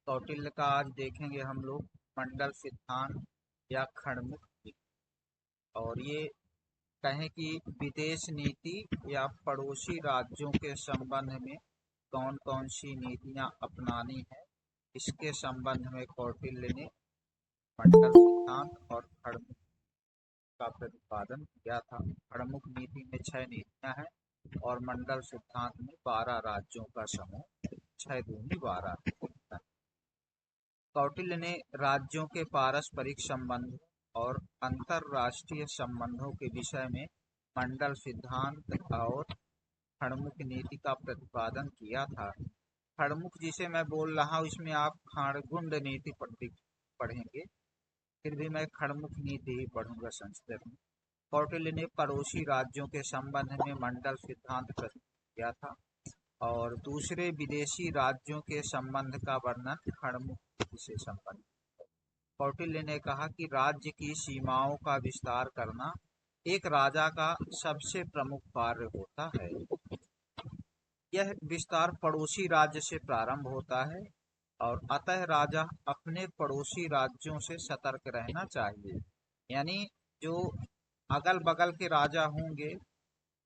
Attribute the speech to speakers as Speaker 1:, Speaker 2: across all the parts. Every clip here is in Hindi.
Speaker 1: कौटिल्य का आज देखेंगे हम लोग मंडल सिद्धांत या खड़मुख नीति। और ये कहें कि विदेश नीति या पड़ोसी राज्यों के संबंध में कौन कौन सी नीतियां अपनानी है, इसके संबंध में कौटिल्य ने मंडल सिद्धांत और खड़मुख का प्रतिपादन किया था। खड़मुख नीति में 6 नीतियां हैं और मंडल सिद्धांत में 12 राज्यों का समूह, 6 दूनी 12। कौटिल्य ने राज्यों के पारस्परिक संबंध और अंतरराष्ट्रीय संबंधों के विषय में मंडल सिद्धांत और खड़मुख नीति का प्रतिपादन किया था। खड़मुख जिसे मैं बोल रहा हूँ इसमें आप खाड़गुंड नीति पढ़ेंगे, फिर भी मैं खड़मुख नीति ही पढ़ूंगा संस्कृत में। कौटिल्य ने पड़ोसी राज्यों के संबंध में मंडल सिद्धांत प्रस्तुत किया था और दूसरे विदेशी राज्यों के संबंध का वर्णन खड़मुख नीति से संबंधित। कौटिल्य ने कहा कि राज्य की सीमाओं का विस्तार करना एक राजा का सबसे प्रमुख कार्य होता है। यह विस्तार पड़ोसी राज्य से प्रारंभ होता है और अतः राजा अपने पड़ोसी राज्यों से सतर्क रहना चाहिए। यानी जो अगल बगल के राजा होंगे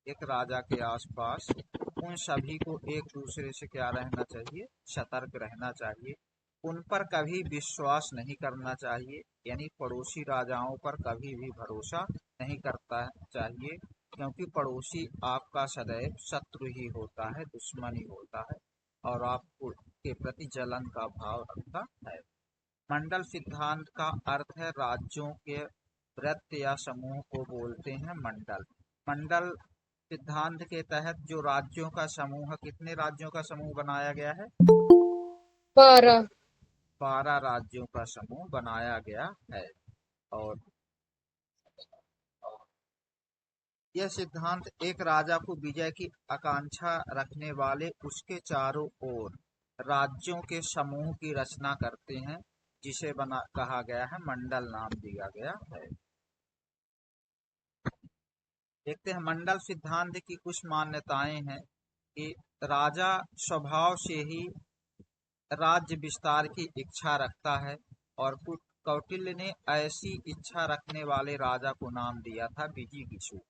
Speaker 1: एक राजा के आसपास, उन सभी को एक दूसरे से क्या रहना चाहिए, सतर्क रहना चाहिए। उन पर कभी विश्वास नहीं करना चाहिए, यानी पड़ोसी राजाओं पर कभी भी भरोसा नहीं करता चाहिए, क्योंकि पड़ोसी आपका सदैव शत्रु ही होता है, दुश्मन ही होता है और आपको के प्रति जलन का भाव रखता है। मंडल सिद्धांत का अर्थ है राज्यों के वृत्त या समूह को बोलते हैं मंडल। मंडल सिद्धांत के तहत जो राज्यों का समूह, कितने राज्यों का समूह बनाया गया है? 12 राज्यों का समूह बनाया गया है। और यह सिद्धांत एक राजा को विजय की आकांक्षा रखने वाले उसके चारों ओर राज्यों के समूह की रचना करते हैं, जिसे कहा गया है मंडल नाम दिया गया है। देखते हैं मंडल सिद्धांत की कुछ मान्यताएं हैं कि राजा स्वभाव से ही राज्य विस्तार की इच्छा रखता है और कौटिल्य ने ऐसी इच्छा रखने वाले राजा को नाम दिया था विजिगीषु।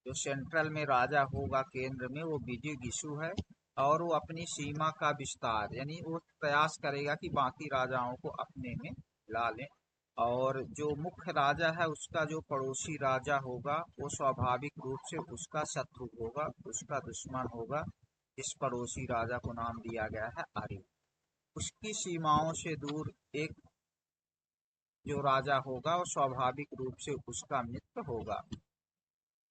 Speaker 1: जो सेंट्रल में राजा होगा, केंद्र में, वो विजिगीषु है और वो अपनी सीमा का विस्तार, यानी वो प्रयास करेगा कि बाकी राजाओं को अपने में ला लें। और जो मुख्य राजा है उसका जो पड़ोसी राजा होगा वो स्वाभाविक रूप से उसका शत्रु होगा, उसका दुश्मन होगा। इस पड़ोसी राजा को नाम दिया गया है आर्य। उसकी सीमाओं से दूर एक जो राजा होगा वो स्वाभाविक रूप से उसका मित्र होगा,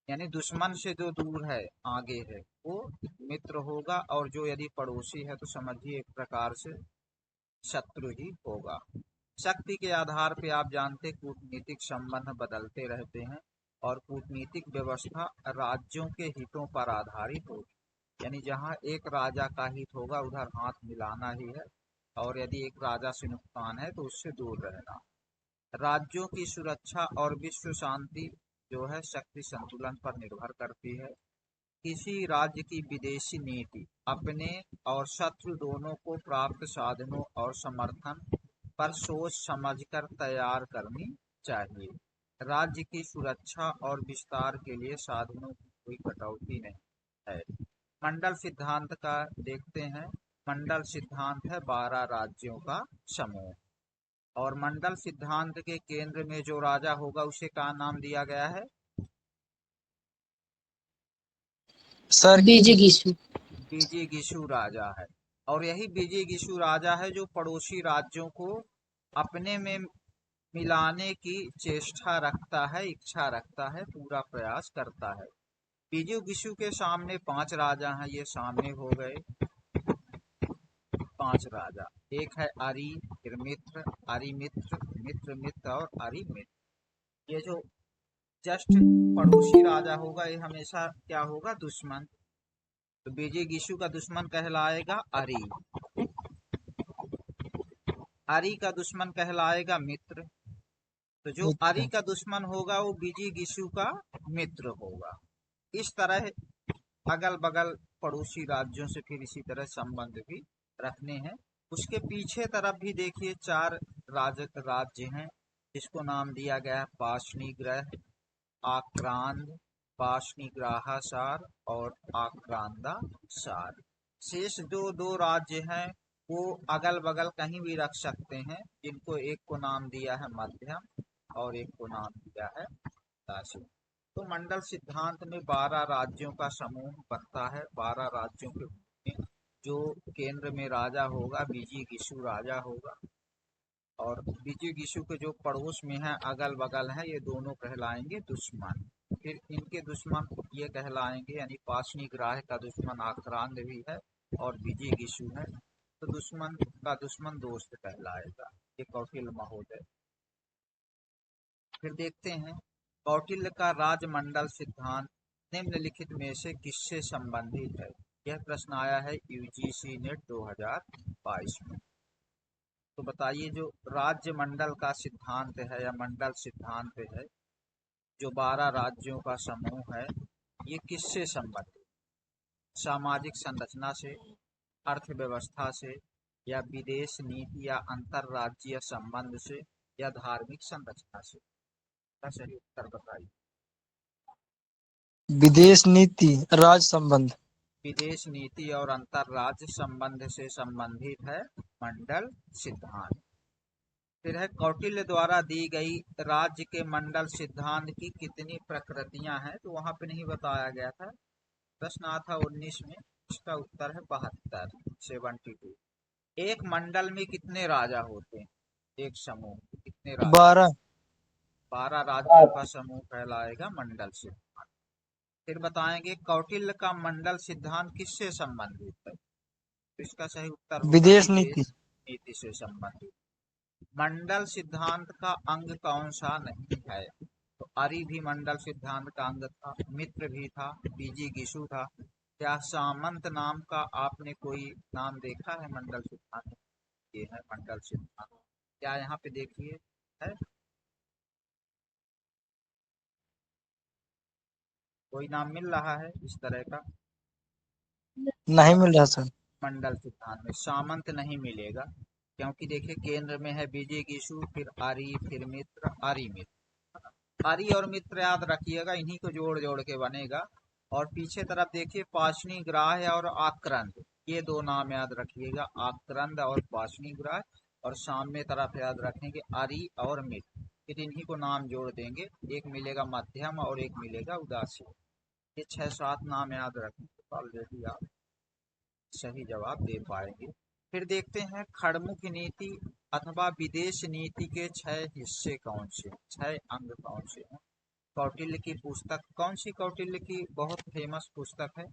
Speaker 1: यानी दुश्मन से जो दूर है, आगे है, वो मित्र होगा। और जो यदि पड़ोसी है तो समझिए एक प्रकार से शत्रु ही होगा। शक्ति के आधार पे आप जानते कूटनीतिक संबंध बदलते रहते हैं और कूटनीतिक व्यवस्था राज्यों के हितों पर आधारित होगी, यानी जहाँ एक राजा का हित होगा उधर हाथ मिलाना ही है और यदि एक राजा से नुकसान है तो उससे दूर रहना। राज्यों की सुरक्षा और विश्व शांति जो है शक्ति संतुलन पर निर्भर करती है। किसी राज्य की विदेशी नीति अपने और शत्रु दोनों को प्राप्त साधनों और समर्थन पर सोच समझकर तैयार करनी चाहिए। राज्य की सुरक्षा और विस्तार के लिए साधनों की कोई कटौती नहीं है। मंडल सिद्धांत का देखते हैं। मंडल सिद्धांत है 12 राज्यों का समूह और मंडल सिद्धांत के केंद्र में जो राजा होगा उसे क्या नाम दिया गया है?
Speaker 2: सर
Speaker 1: विजिगीषु राजा है। और यही विजिगीषु राजा है जो पड़ोसी राज्यों को अपने में मिलाने की चेष्टा रखता है, इच्छा रखता है, पूरा प्रयास करता है। विजिगीषु के सामने 5 राजा हैं, ये सामने हो गए 5 राजा। एक है अरि, फिर मित्र, अरिमित्र, मित्र मित्र और अरिमित्र। ये जो जस्ट पड़ोसी राजा होगा ये हमेशा क्या होगा, दुश्मन। तो विजिगीषु का दुश्मन कहलाएगा अरि, अरि का दुश्मन कहलाएगा मित्र। तो जो अरि का दुश्मन होगा वो विजिगीषु का मित्र होगा। इस तरह अगल बगल पड़ोसी राज्यों से फिर इसी तरह संबंध भी रखने हैं। उसके पीछे तरफ भी देखिए 4 राज्य हैं, जिसको नाम दिया गया है पाशनिग्रह, आक्रांद, पाशनिग्राहासार और आक्रांदासार। शेष जो 2 राज्य हैं वो अगल बगल कहीं भी रख सकते हैं, जिनको एक को नाम दिया है मध्यम और एक को नाम दिया है दासी। तो मंडल सिद्धांत में 12 राज्यों का समूह बनता है। 12 राज्यों के जो केंद्र में राजा होगा विजिगीषु राजा होगा, और विजिगीषु के जो पड़ोस में है अगल बगल है ये दोनों कहलाएंगे दुश्मन। फिर इनके दुश्मन ये कहलाएंगे, यानी पाशनिग्राह का दुश्मन आक्रांद भी है और विजिगीषु है, तो दुश्मन का दुश्मन दोस्त कहलाएगा। ये कौटिल्य महोदय। फिर देखते हैं कौटिल्य का राजमंडल सिद्धांत निम्नलिखित में से किससे संबंधित है। यह प्रश्न आया है यूजीसी नेट 2022 में। तो बताइए, जो राज्य मंडल का सिद्धांत है या मंडल सिद्धांत है, जो 12 राज्यों का समूह है, ये किससे संबंधित? सामाजिक संरचना से, अर्थव्यवस्था से, या विदेश नीति या अंतरराज्यीय संबंध से, या धार्मिक संरचना से? का सही उत्तर बताइए।
Speaker 2: विदेश नीति, राज्य संबंध।
Speaker 1: विदेश नीति और अंतरराज्य संबंध से संबंधित है मंडल सिद्धांत। फिर है कौटिल्य द्वारा दी गई राज्य के मंडल सिद्धांत की कितनी प्रकृतियां हैं, तो वहां पे नहीं बताया गया था। प्रश्न आता था 19 में, इसका उत्तर है 72। एक मंडल में कितने राजा होते हैं? एक समूह कितने राजा?
Speaker 2: 12।
Speaker 1: 12 राज्यों का समूह कहलाएगा मंडल सिद्धांत। फिर बताएंगे कौटिल्य का मंडल सिद्धांत किससे संबंधित है, तो इसका सही उत्तर होगा
Speaker 2: विदेश नीति।
Speaker 1: विदेश नीति से संबंधित। मंडल सिद्धांत का अंग कौन सा नहीं है, तो अरि भी मंडल सिद्धांत का अंग था, मित्र भी था, विजिगीषु था। क्या सामंत नाम का आपने कोई नाम देखा है मंडल सिद्धांत? ये है मंडल सिद्धांत। क्या यहाँ पे देखिए है कोई नाम मिल रहा है इस तरह का?
Speaker 2: नहीं मिल रहा सर।
Speaker 1: मंडल सिद्धांत में सामंत नहीं मिलेगा, क्योंकि देखिए केंद्र में है विजिगीषु, फिर आर्य, फिर मित्र, आर्य मित्र। आर्य और मित्र याद रखिएगा, इन्हीं को जोड़ जोड़ के बनेगा। और पीछे तरफ देखिए पाशनिग्राह और आक्रांद, ये 2 नाम याद रखिएगा, आक्रांद और पाशनिग्राह। और सामने तरफ याद रखेंगे आर्य और मित्र, फिर इन्हीं को नाम जोड़ देंगे, एक मिलेगा मध्यम और एक मिलेगा उदासी। ये 6-7 नाम याद रखेंगे तो ऑलरेडी आप सही जवाब दे पाएंगे। फिर देखते हैं खड़मुख नीति अथवा विदेश नीति के 6 हिस्से कौन से, 6 अंग कौन से हैं। कौटिल्य की पुस्तक कौन सी, कौटिल्य की बहुत फेमस पुस्तक है?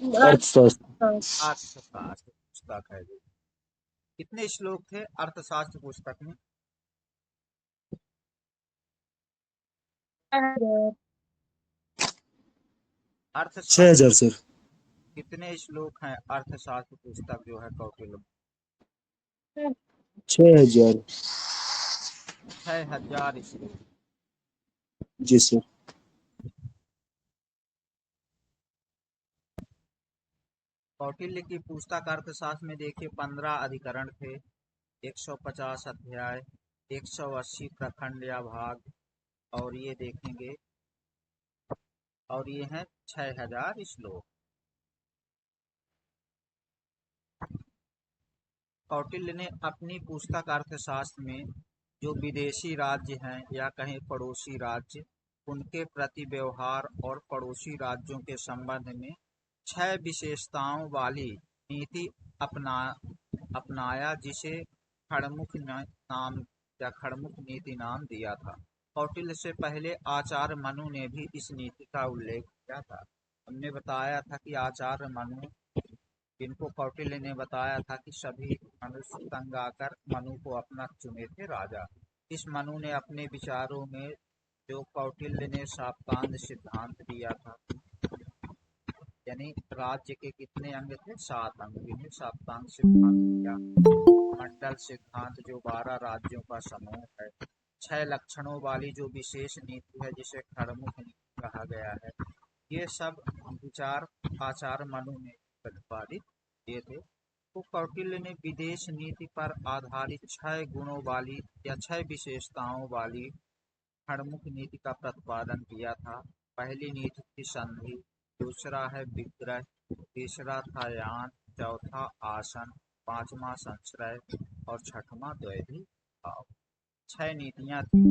Speaker 1: अर्थशास्त्र पुस्तक है। कितने श्लोक थे अर्थशास्त्र पुस्तक में?
Speaker 2: 6000
Speaker 1: अर्थशास्त्र
Speaker 2: सर।
Speaker 1: कितने श्लोक हैं अर्थशास्त्र पुस्तक जो है कौटिल्य?
Speaker 2: 6000।
Speaker 1: 6000 श्लोक।
Speaker 2: जी सर।
Speaker 1: कौटिल्य की पुस्तक अर्थशास्त्र में देखिए 15 अधिकरण थे, 150 अध्याय, 180 प्रखंड या भाग, और ये देखेंगे, और ये हैं 6000 श्लोक। कौटिल्य ने अपनी पुस्तक अर्थशास्त्र में जो विदेशी राज्य हैं या कहीं पड़ोसी राज्य, उनके प्रति व्यवहार और पड़ोसी राज्यों के संबंध में 6 विशेषताओं वाली नीति अपनाया, जिसे खड़मुख नाम या खड़मुख नीति नाम दिया था। कौटिल्य से पहले आचार्य मनु ने भी इस नीति का उल्लेख किया था। हमने बताया था कि आचार्य मनु, जिनको कौटिल्य ने बताया था कि सभी मनुष्य तंग आकर मनु को अपना चुने थे राजा। इस मनु ने अपने विचारों में जो कौटिल्य ने साप्तांग सिद्धांत दिया था, यानी राज्य के कितने अंग थे? 7 अंग, जिन्हें साप्तांग सिद्धांत दिया। मंडल सिद्धांत जो 12 राज्यों का समूह है, 6 लक्षणों वाली जो विशेष नीति है जिसे खड़मुख नीति कहा गया है, ये सब विचार आचार्य मनु ने प्रतिपादित किए थे। तो कौटिल्य ने विदेश नीति पर आधारित 6 गुणों वाली या 6 विशेषताओं वाली खड़मुख नीति का प्रतिपादन किया था। पहली नीति थी संधि, दूसरा है विग्रह, तीसरा था यान, चौथा आसन, पांचवा संश्रय और छठवां द्वैधी भाव। 6 नीतियां थी।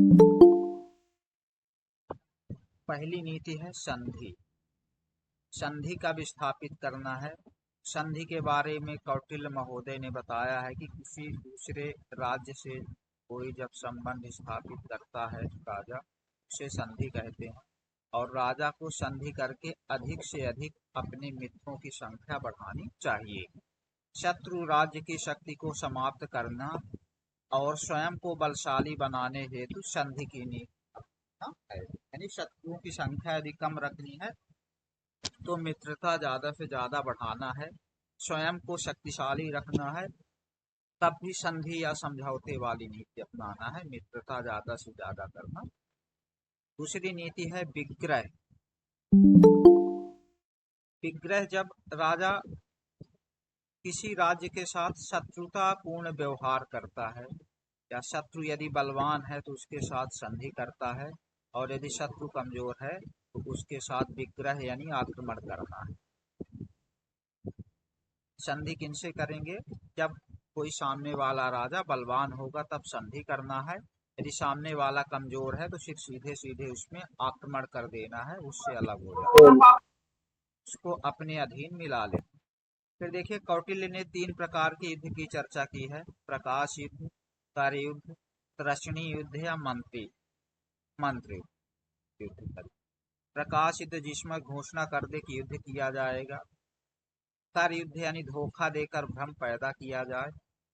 Speaker 1: पहली नीति है संधि। संधि का विस्थापित करना है। संधि के बारे में कौटिल्य महोदय ने बताया है कि किसी दूसरे राज्य से कोई जब संबंध स्थापित करता है राजा, उसे संधि कहते हैं। और राजा को संधि करके अधिक से अधिक अपने मित्रों की संख्या बढ़ानी चाहिए। शत्रु राज्य की शक्ति को समाप्त करना और स्वयं को बलशाली बनाने हेतु संधि की नीति है। यानी शत्रुओं की संख्या यदि कम रखनी है तो मित्रता ज्यादा से ज्यादा बढ़ाना है, स्वयं को शक्तिशाली रखना है, तब भी संधि या समझौते वाली नीति अपनाना है, मित्रता ज्यादा से ज्यादा करना। दूसरी नीति है विग्रह। विग्रह जब राजा किसी राज्य के साथ शत्रुतापूर्ण व्यवहार करता है या शत्रु यदि बलवान है तो उसके साथ संधि करता है, और यदि शत्रु कमजोर है तो उसके साथ विग्रह यानी आक्रमण करना है। संधि किनसे करेंगे? जब कोई सामने वाला राजा बलवान होगा तब संधि करना है, यदि सामने वाला कमजोर है तो सिर्फ सीधे सीधे उसमें आक्रमण कर देना है, उससे अलग हो जाना, उसको अपने अधीन मिला ले। फिर देखिए कौटिल्य ने 3 प्रकार के युद्ध की चर्चा की है। प्रकाश युद्ध, कार्य युद्ध, तृष्णी युद्ध या मंत्र युद्ध। प्रकाश युद्ध जिसमें घोषणा कर दे कि युद्ध किया जाएगा। कार्य युद्ध यानी धोखा देकर भ्रम पैदा किया जाए।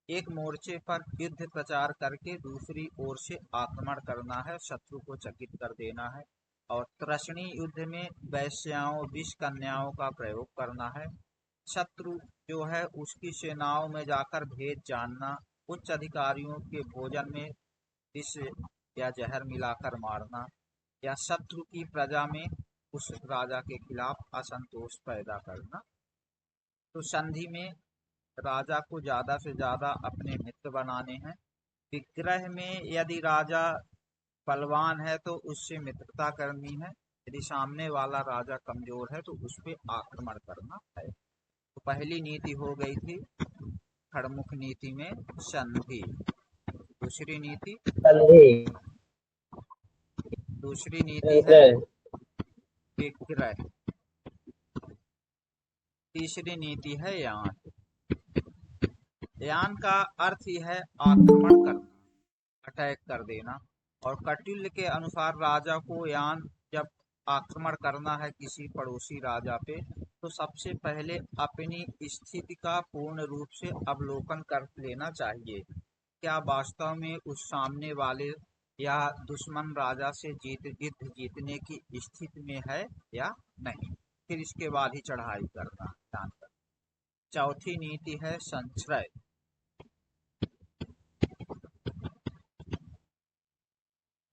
Speaker 1: एक मोर्चे पर युद्ध प्रचार करके दूसरी ओर से आक्रमण करना है, शत्रु को चकित कर देना है। और तृष्णी युद्ध में वैश्याओं, विष कन्याओं का प्रयोग करना है। शत्रु जो है उसकी सेनाओं में जाकर भेद जानना, उच्च अधिकारियों के भोजन में विष या जहर मिलाकर मारना, या शत्रु की प्रजा में उस राजा के खिलाफ असंतोष पैदा करना। तो संधि में राजा को ज्यादा से ज्यादा अपने मित्र बनाने हैं। विग्रह में यदि राजा बलवान है तो उससे मित्रता करनी है, यदि सामने वाला राजा कमजोर है तो उस पर आक्रमण करना है। तो पहली नीति हो गई थी खड़मुख नीति में संधि। दूसरी नीति है विग्रह। तीसरी नीति है यान। यान का अर्थ ही है आक्रमण करना, अटैक कर देना। और कौटिल्य के अनुसार राजा को यान जब आक्रमण करना है किसी पड़ोसी राजा पे तो सबसे पहले अपनी स्थिति का पूर्ण रूप से अवलोकन कर लेना चाहिए। क्या वास्तव में उस सामने वाले या दुश्मन राजा से युद्ध जीतने की स्थिति में है या नहीं, फिर इसके बाद ही चढ़ाई करना। चौथी नीति है संश्रय।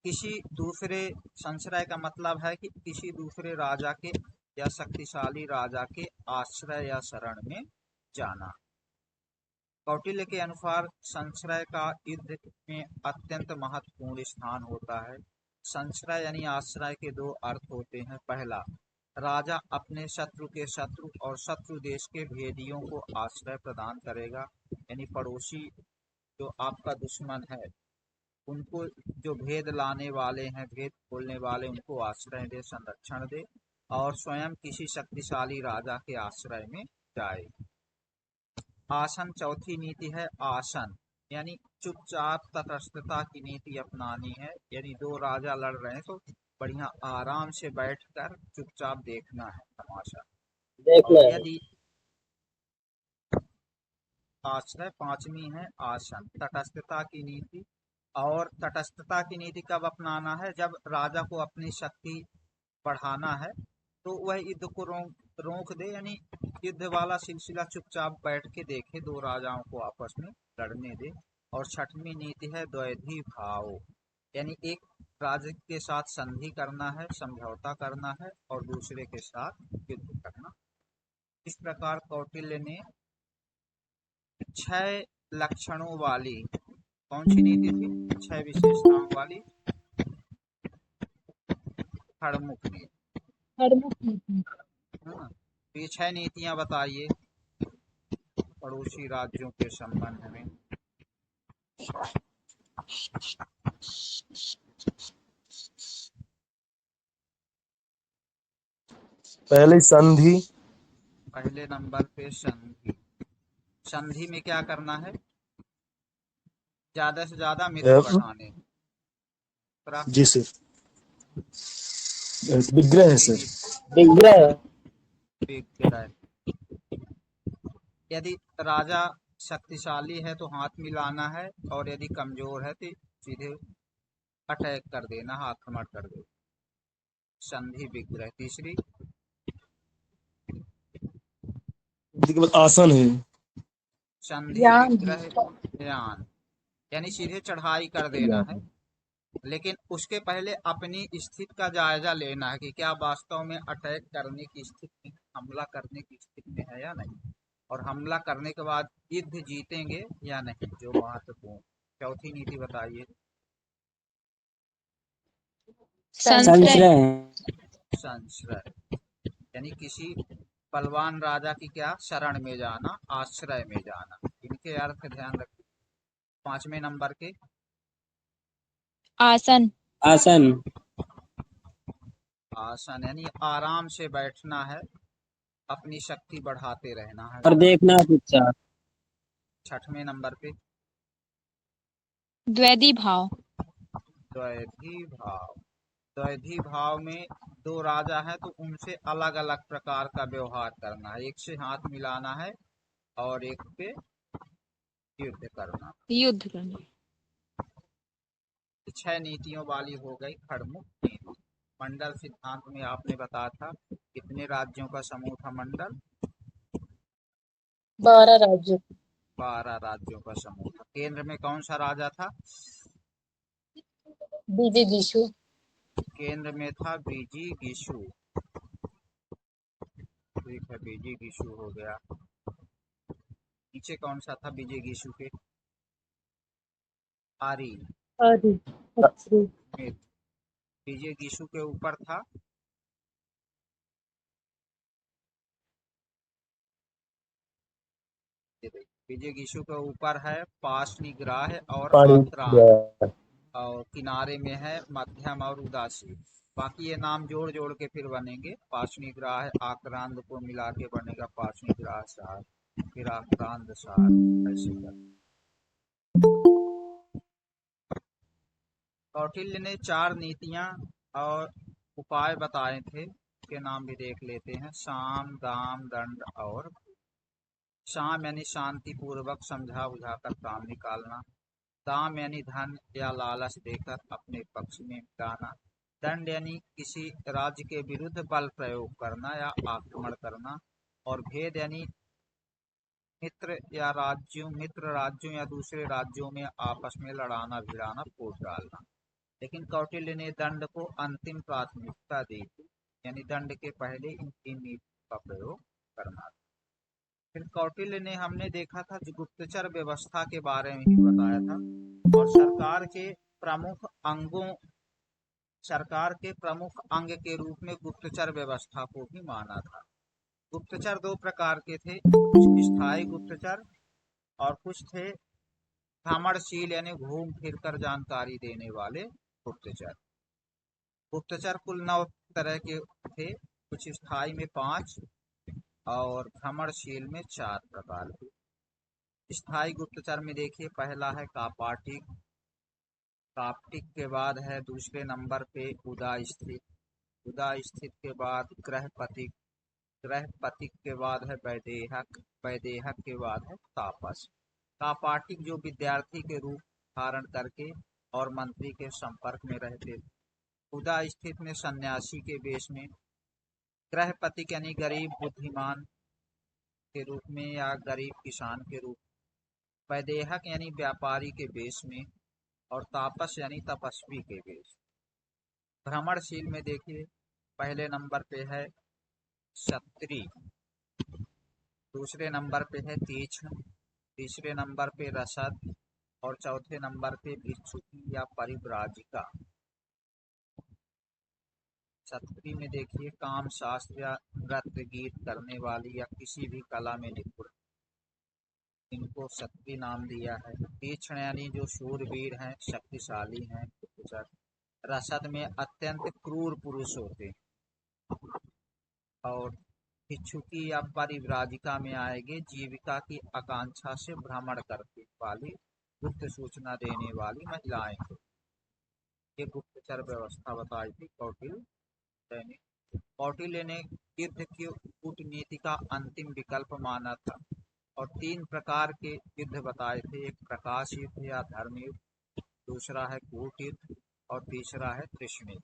Speaker 1: किसी दूसरे संश्रय का मतलब है कि किसी दूसरे राजा के या शक्तिशाली राजा के आश्रय या शरण में जाना। कौटिल्य के अनुसार संश्रय का युद्ध में अत्यंत महत्वपूर्ण स्थान होता है। संश्रय यानी आश्रय के 2 अर्थ होते हैं। पहला, राजा अपने शत्रु के शत्रु और शत्रु देश के भेदियों को आश्रय प्रदान करेगा, यानी पड़ोसी जो आपका दुश्मन है उनको, जो भेद लाने वाले हैं, भेद खोलने वाले, उनको आश्रय दे, संरक्षण दे, और स्वयं किसी शक्तिशाली राजा के आश्रय में जाए। आसन, चौथी नीति है आसन, यानी चुपचाप तटस्थता की नीति अपनानी है। यानी 2 राजा लड़ रहे हैं तो बढ़िया आराम से बैठकर चुपचाप देखना है तमाशा। और यदि आश्रय, 5वीं है आसन, तटस्थता की नीति। और तटस्थता की नीति कब अपनाना है? जब राजा को अपनी शक्ति बढ़ाना है तो वह युद्ध को रोक दे, यानी युद्ध वाला सिलसिला चुपचाप बैठ के देखे, 2 राजाओं को आपस में लड़ने दे। और 6वीं नीति है द्वैधी भाव, यानी एक राज्य के साथ संधि करना है, समझौता करना है, और दूसरे के साथ युद्ध करना। इस प्रकार कौटिल्य ने 6 लक्षणों वाली कौन सी नीति थी, 6 विशेषताओं वाली खड़मुख नीति, है ना। तो ये 6 नीतियां बताइए पड़ोसी राज्यों के संबंध में।
Speaker 2: पहले संधि।
Speaker 1: पहले नंबर पे संधि। संधि में क्या करना है, ज्यादा से ज्यादा मित्र बढ़ाने।
Speaker 2: जी सर। विग्रह है सर।
Speaker 1: विग्रह। विग्रह। यदि राजा शक्तिशाली है तो हाथ मिलाना है, और यदि कमजोर है तो सीधे अटैक कर देना, आक्रमण कर देना। संधि विग्रह। तीसरी
Speaker 2: आसन है।
Speaker 1: संधि विग्रह ध्यान, यानी सीधे चढ़ाई कर देना है, लेकिन उसके पहले अपनी स्थिति का जायजा लेना है कि क्या वास्तव में अटैक करने की स्थिति में, हमला करने की स्थिति में है या नहीं, और हमला करने के बाद युद्ध जीतेंगे या नहीं, जो महत्वपूर्ण। चौथी नीति बताइए।
Speaker 3: संशय।
Speaker 1: संश्रय, यानी किसी बलवान राजा की क्या शरण में जाना, आश्रय में जाना। इनके अर्थ ध्यान रखिए। 5वें नंबर के
Speaker 3: आसन। आसन।
Speaker 1: आसन, यानी आराम से बैठना है, अपनी शक्ति बढ़ाते रहना है।
Speaker 3: और देखना चुपचाप।
Speaker 1: 6वें नंबर पे
Speaker 3: द्वैधी भाव।
Speaker 1: द्वैधी भाव। द्वैधी भाव में 2 राजा है तो उनसे अलग अलग प्रकार का व्यवहार करना है, एक से हाथ मिलाना है और एक पे युद्ध करना।
Speaker 3: युद्ध करना।
Speaker 1: 6 नीतियों वाली हो गई खड़मुख नीति। मंडल सिद्धांत में आपने बताया था कितने राज्यों का समूह था मंडल,
Speaker 3: 12 राज्य।
Speaker 1: 12 राज्यों का समूह था। केंद्र में कौन सा राजा था,
Speaker 3: विजिगीषु।
Speaker 1: केंद्र में था विजिगीषु। ठीक है, विजिगीषु हो गया। नीचे कौन सा था विजिगीषु के, आरी। विजिगीषु के ऊपर था विजिगीषु के ऊपर है पाशनिग्राह और आक्रांत, और किनारे में है मध्यम और उदासी। बाकी ये नाम जोड़ जोड़ के फिर बनेंगे, पाशनिग्राह आक्रांत को मिला के बनेगा पाशनिग्राह सार, फिर आक्रांत सार, ऐसे कर। कौटिल्य ने 4 नीतियां और उपाय बताए थे, के नाम भी देख लेते हैं। साम, दाम, दंड और साम यानी शांति पूर्वक समझा बुझाकर काम निकालना। दाम यानी धन या लालच देकर अपने पक्ष में मिटाना। दंड यानी किसी राज्य के विरुद्ध बल प्रयोग करना या आक्रमण करना। और भेद यानी मित्र राज्यों या दूसरे राज्यों में आपस में लड़ाना भिड़ाना, फूट डालना। लेकिन कौटिल्य ने दंड को अंतिम प्राथमिकता दी थी, यानी दंड के पहले इन 3 नीतियों का प्रयोग करना। फिर कौटिल्य ने, हमने देखा था, जो गुप्तचर व्यवस्था के बारे में ही बताया था, और सरकार के प्रमुख अंग के रूप में गुप्तचर व्यवस्था को भी माना था। गुप्तचर 2 प्रकार के थे, कुछ स्थायी गुप्तचर और कुछ थे भ्रमणशील, यानी घूम फिर कर जानकारी देने वाले गुप्तचर। गुप्तचर कुल 9 तरह के थे, कुछ स्थायी में 5 और भ्रमणशील में 4 प्रकार के। स्थायी गुप्तचर में देखिए, पहला है कापाटिक, काप्टिक के बाद है दूसरे नंबर पे उदास्थित, उदास्थित के बाद ग्रहपतिक, ग्रहपतिक के बाद है वैदेहक, वैदेहक के बाद है तापस। कापाटिक जो विद्यार्थी के रूप धारण करके और मंत्री के संपर्क में रहते थे। उदास्थित में सन्यासी के वेश में। ग्रहपतिक यानी गरीब बुद्धिमान के रूप में या गरीब किसान के रूप। वैदेहक यानी व्यापारी के वेश में, और तापस यानी तपस्वी के वेश। भ्रमणशील में देखिए, पहले नंबर पे है क्षत्रिय, दूसरे नंबर पे है तीक्ष्ण, तीसरे नंबर पे रसद और चौथे नंबर पे भिक्षुकी या परिव्राजिका। क्षत्रिय में देखिए काम शास्त्र या नृत्य गीत करने वाली या किसी भी कला में निपुण, इनको क्षत्रिय नाम दिया है। तीक्ष्ण यानी जो शूरवीर हैं, शक्तिशाली हैं। रसद में अत्यंत क्रूर पुरुष होते हैं। और भिक्षुकी या परिव्राजिका में आएंगे जीविका की आकांक्षा से भ्रमण करने वाली, गुप्त सूचना देने वाली महिलाएं। ये गुप्तचर व्यवस्था बताई थी कौटिल्य ने। कौटिल्य ने युद्ध की कूटनीति का अंतिम विकल्प माना था और 3 प्रकार के युद्ध बताए थे। एक प्रकाश युद्ध या धर्म युद्ध, दूसरा है कूट युद्ध और तीसरा है कृष्ण युद्ध।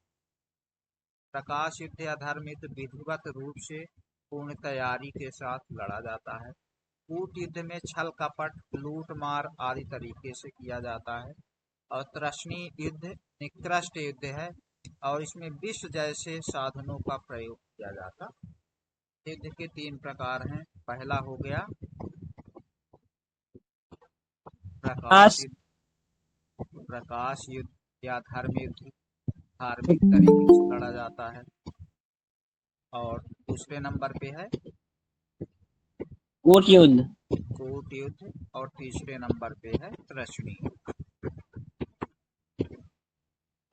Speaker 1: प्रकाश युद्ध या धर्म युद्ध विधिवत रूप से पूर्ण तैयारी के साथ लड़ा जाता है। कूट युद्ध में छल कपट, लूट मार आदि तरीके से किया जाता है। और तृष्णी युद्ध निकृष्ट युद्ध है और इसमें विष जैसे साधनों का प्रयोग किया जाता। युद्ध के 3 प्रकार हैं। पहला हो गया प्रकाश युद्ध, प्रकाश युद्ध या धर्म युद्ध, धार्मिक तरीके से लड़ा जाता है। और दूसरे नंबर पे है
Speaker 3: कूट युद्ध,
Speaker 1: कूट युद्ध और तीसरे नंबर पे है तृष्णी।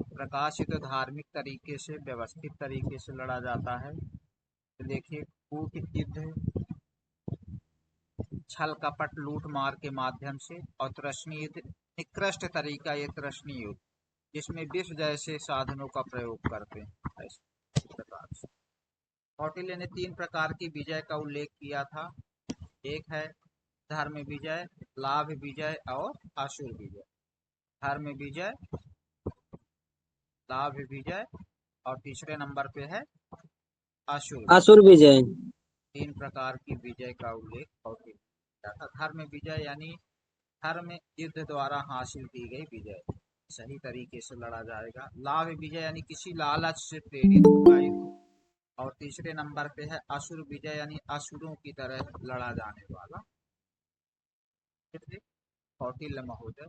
Speaker 1: प्रकाश युद्ध धार्मिक तरीके से व्यवस्थित तरीके से लड़ा जाता है। तो देखिए कूट युद्ध छल कपट लूट मार के माध्यम से, और तृष्णी युद्ध निकृष्ट तरीका, ये तृष्णी युद्ध जिसमें विष जैसे साधनों का प्रयोग करते हैं। इस प्रकार से कौटिल्य ने 3 प्रकार की विजय का उल्लेख किया था। एक है धर्म विजय, लाभ विजय और असुर विजय। धर्म विजय, लाभ विजय और तीसरे नंबर पे है असुर
Speaker 3: विजय।
Speaker 1: 3 प्रकार की विजय का उल्लेख कौटिल्य किया था। धर्म विजय यानी धर्म युद्ध द्वारा हासिल की गई विजय, सही तरीके से लड़ा जाएगा। लाभ विजय यानी किसी लालच से प्रेरित हुआ युद्ध। और तीसरे नंबर पे है असुर विजय यानी असुरों की तरह लड़ा जाने वाला। कौटिल्य महोदय